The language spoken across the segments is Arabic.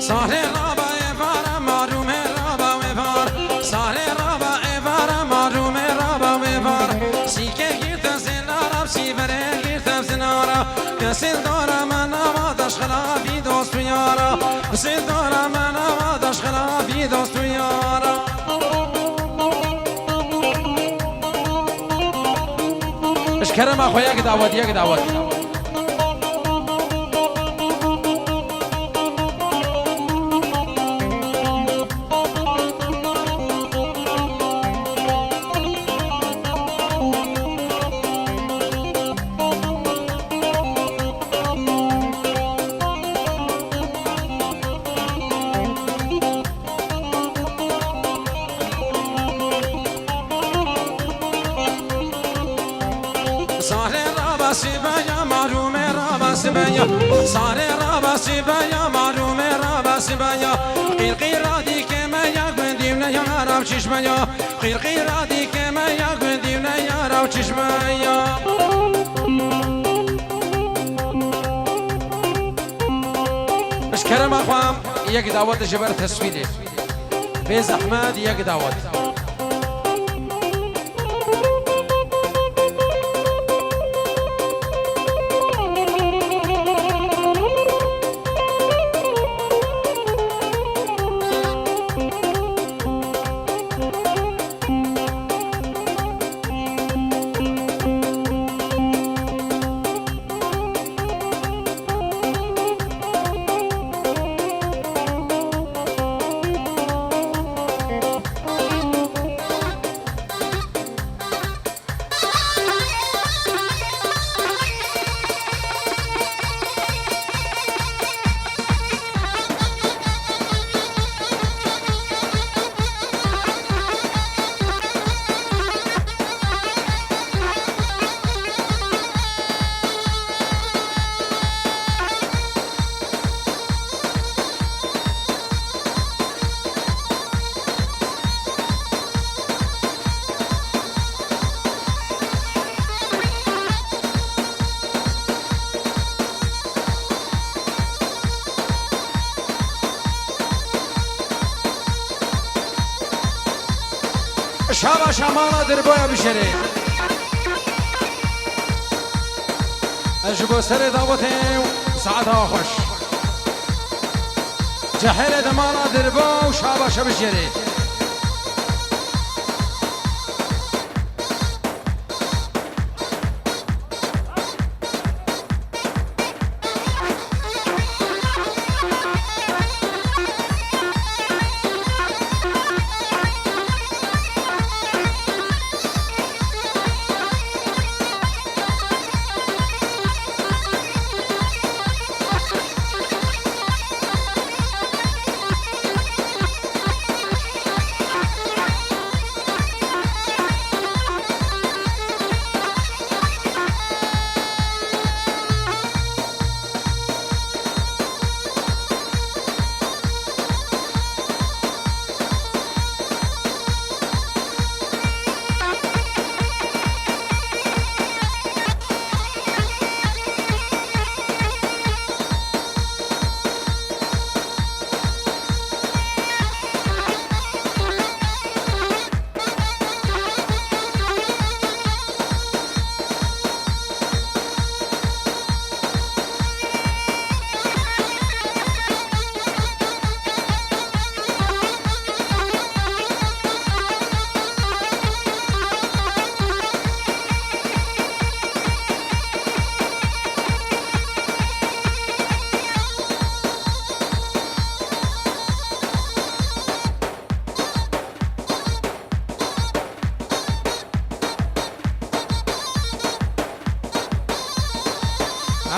ساره رابا افار معروم رابا افار ساره رابا افار معروم رابا افار سیکه گیرتم زنارم سیبره گیرتم زنارا کسی دارم من آمادش خلافی دوست و یارا کسی دارم من آمادش خلافی دوست و یارا اشکرم اخوی یک دعوت سبايا معروم رابا سبايا ساري رابا سبايا معروم رابا سبايا قير قيرادي كما يقندي ونا يا راب چشمايا قير قيرادي كما يقندي ونا يا راب چشمايا اشكرم اخوام یک دعوت جبر تصویری بیز احمد یک دعوت شابا شمالا دربایا بشری اجبو سر دعوته ساعتها خوش جهل دمالا دربا و شابا شبشری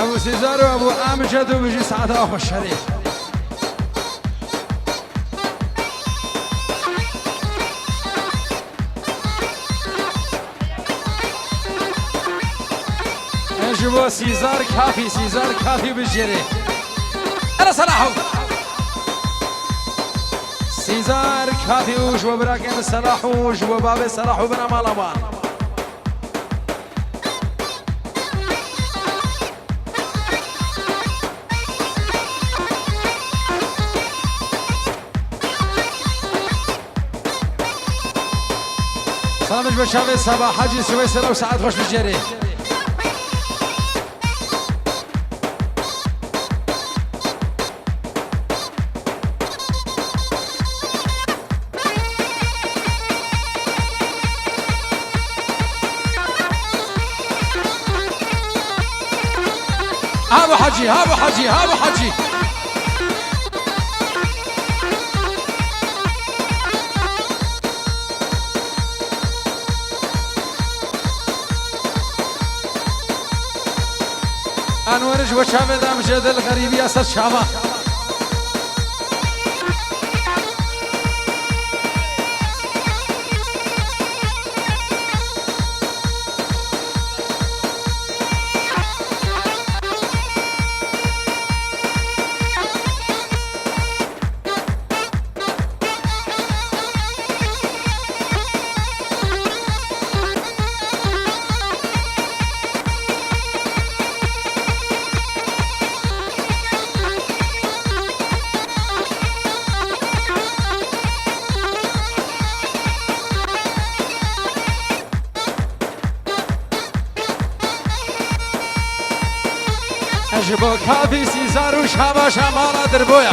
ابو سيزار وابو امجد وبيجي سعداء خوش شريف اجبو سيزار كافي بجري انا صلاحو سيزار كافي وجو براكين صلاحو وجو باب صلاحو بنا مالمان بشاوي صباح حاجي سويسرا وسعد خوش بجري هابو حجي هابو حجي هابو حجي انورج وشافه دام جدل غريبي اسد شابه اجبو كافي سيزار وشابا شمالا دربويا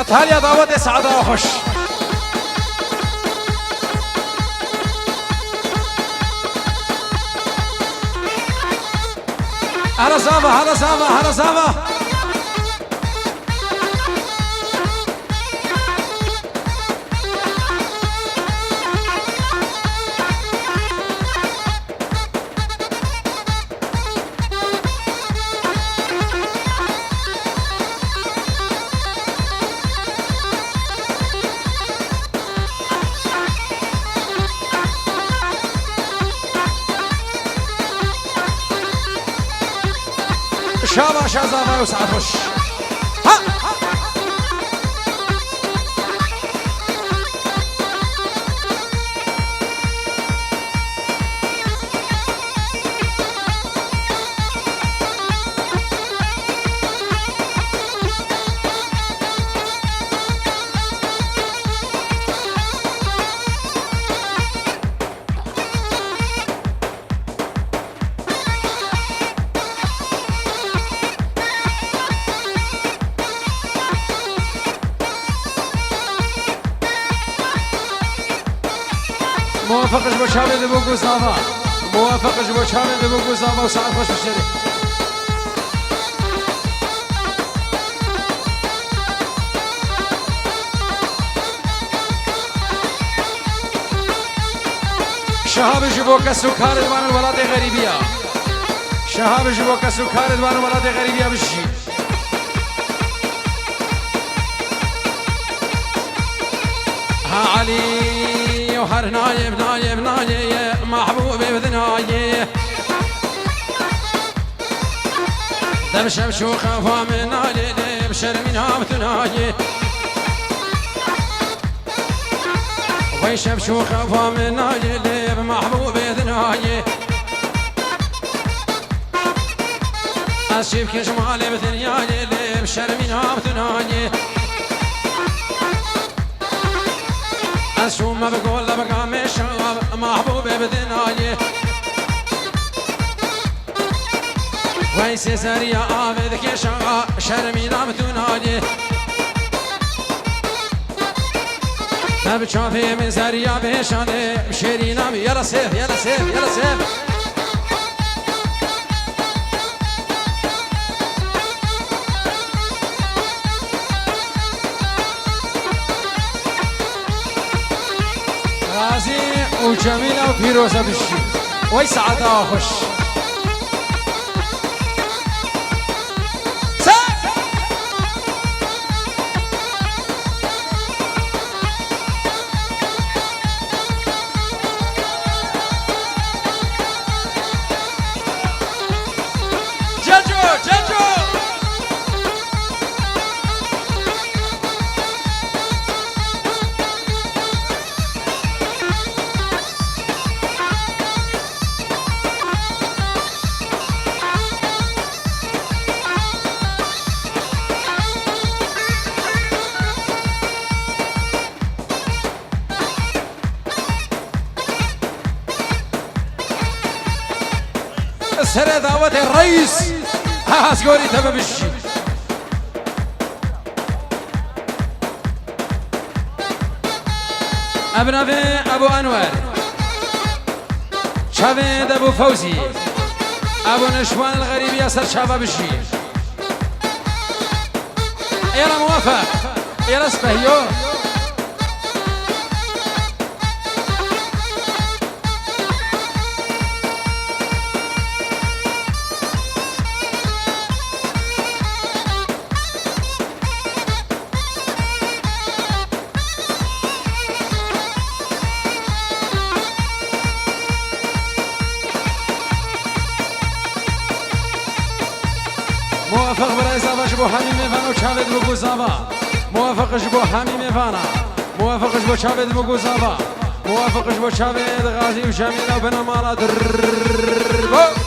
تاليا دعوة سعادة وخش هلا زابا هلا زابا هلا زابا شابا شازابا وسعد خش ها موافقش بشامي دبوكو صافا موافقش بشامي دبوكو صافا وسعد خوش بالشري شهاب جبوكا سكار دوان الولاد غريبية شهاب جبوكا سكار دوان الولاد غريبية بشي ها علي وهر نايب نايب نايب محبوبي بذنايب دم شمشو خافا من نايب شرمينا بثنايب وي شمشو خافا من نايب محبوبي بذنايب أشيب كشمالي بثنايب شرمينا بثنايب شوما بقول بقى مشاب محبوبي بدناي ويسي سريع عابد كشا شرمي نام تناي بشافي من سريع بشاني شيري نام يلا سيف يلا سيف يلا سيف غازي وجميلة وفيروزة بالشي ويسعدها وخش چچو سر دعوت الرئيس هاسقوري تبا بشي ابنافي ابو انور شافيد ابو فوزي ابو نشوان الغريب ياسر شابا بشي يلا موافق يلا اسبهيو موافق برای زاواش بو همین میفانا و چاوید بگو زاوا موافقش بو همین میفانا موافقش بو چاوید بگو زاوا موافقش بو چاوید غازی و شمینا و بنامالا دربو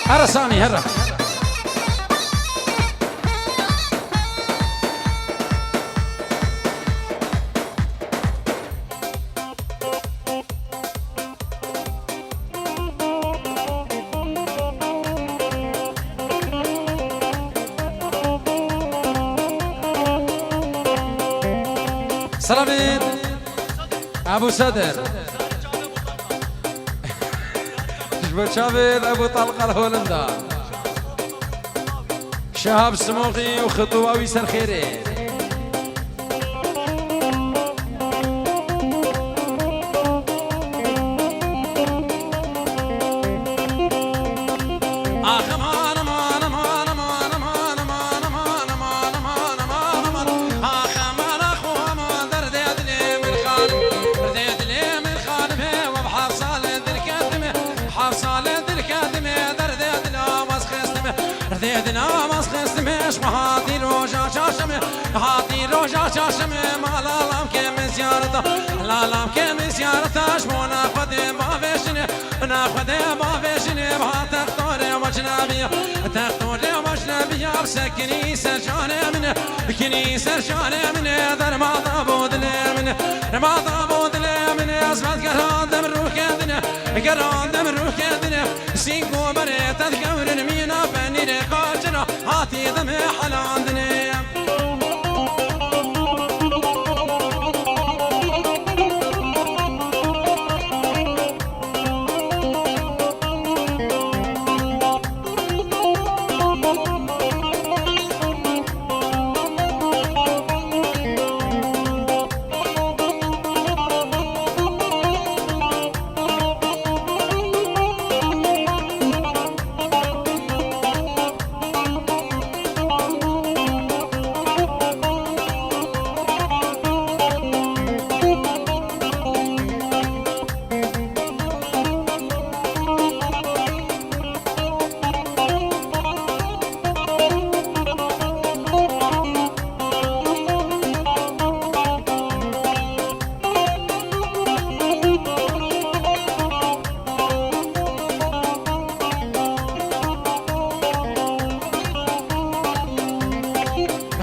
هرا سامي هرا سلامين ابو صدر شافيد ابو طلقه الهولندا شهاب سموقي وخطواوي سرخيري مالالام كم زيارته لالام كم زيارته شمونا خدي ما فيشني انا خدي ما فيشني ما تختار وجنبي تختار وجنبي بسكني سرجاني من كنيسة جاني من در ما ضابود من ما ضابود من ازمت قران دم روح كدنا قران دم روح كدنا سينكو بريت تذكر مينا فني قاجنا هاتي دم حلاندني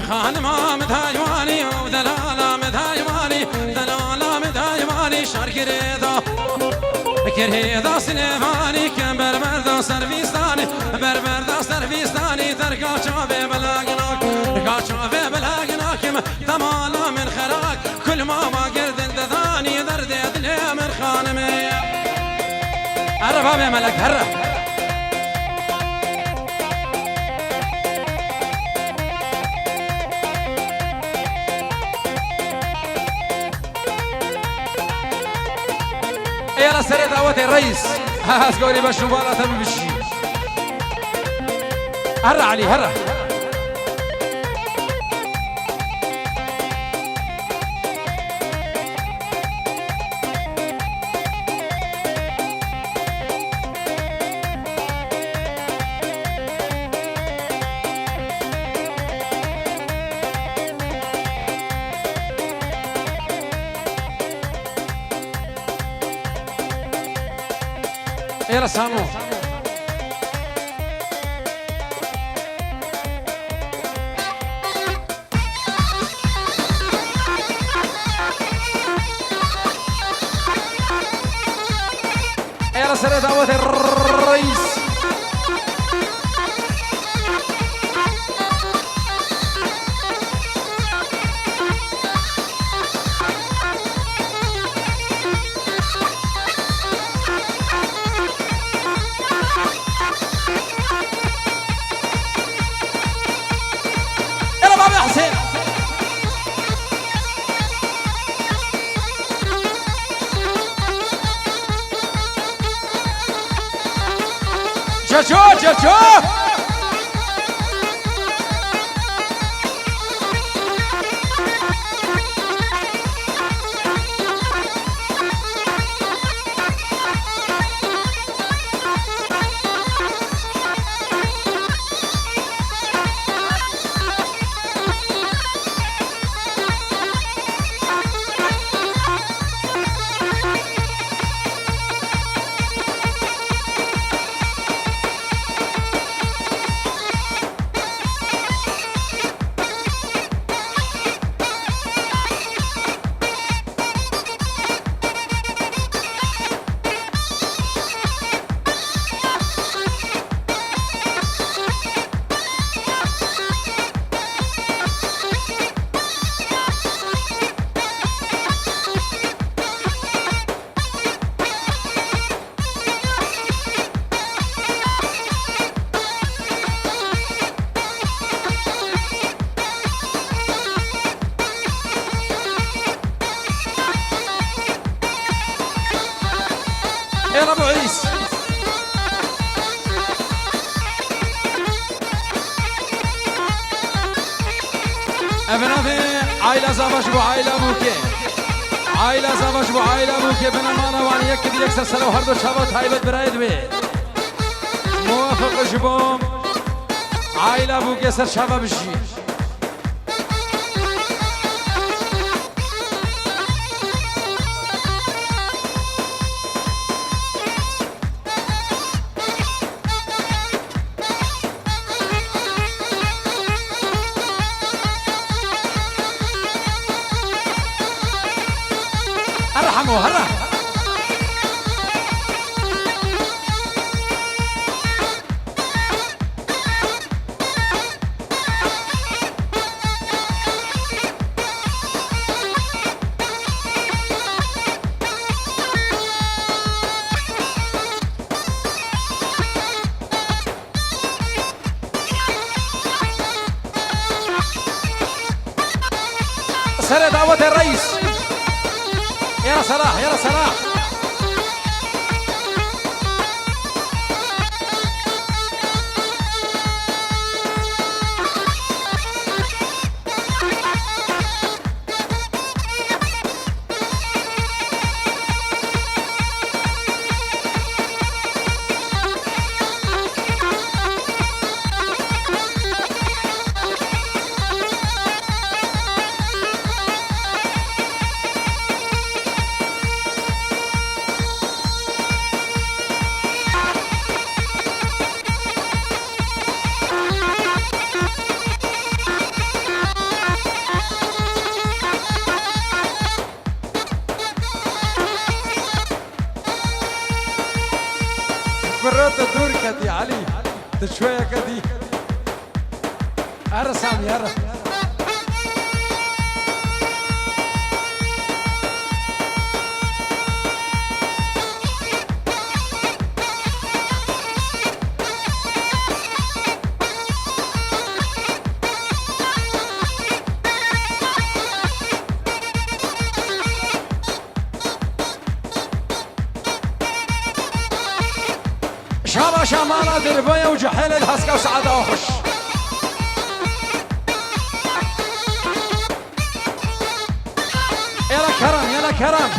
خانما مدايواني ودلالا مدايواني دلالا مدايواني شاركريدا كرهيدا سليماني كم بربردا سرويستاني بربردا سرويستاني درقا شافي بلاقناك درقا شافي بلاقناك تمالا من خراك كل ما قرد الدثاني درد يدلي من خانمي عرفها بملك هرب يلا سري دعوة الرئيس هاس قولي بشوفالا تبي بشي هرع علي هرع يلا سامو يلا سري دعوة الرئيس يلا بابا حسين جاجو جاجو يلا ابو عيس ابنافي عائلة زافش بو عائلة بوكي عائلة زافش بو عائلة بوكي بنا مانا واني يكدي يكسر سنة وهردو شابات هايبت برايد بي موافق جبوم عائلة بوكي سر شابا بشي ارحموا هرا سر دعوة الرئيس يلا صلاح يلا صلاح برات دور كدي علي شوية كدي ارسم يا باشا مالا دربايا وجحيل الهسكة وسعادة وخش يلا كرم يلا كرم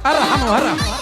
ارحموا هرم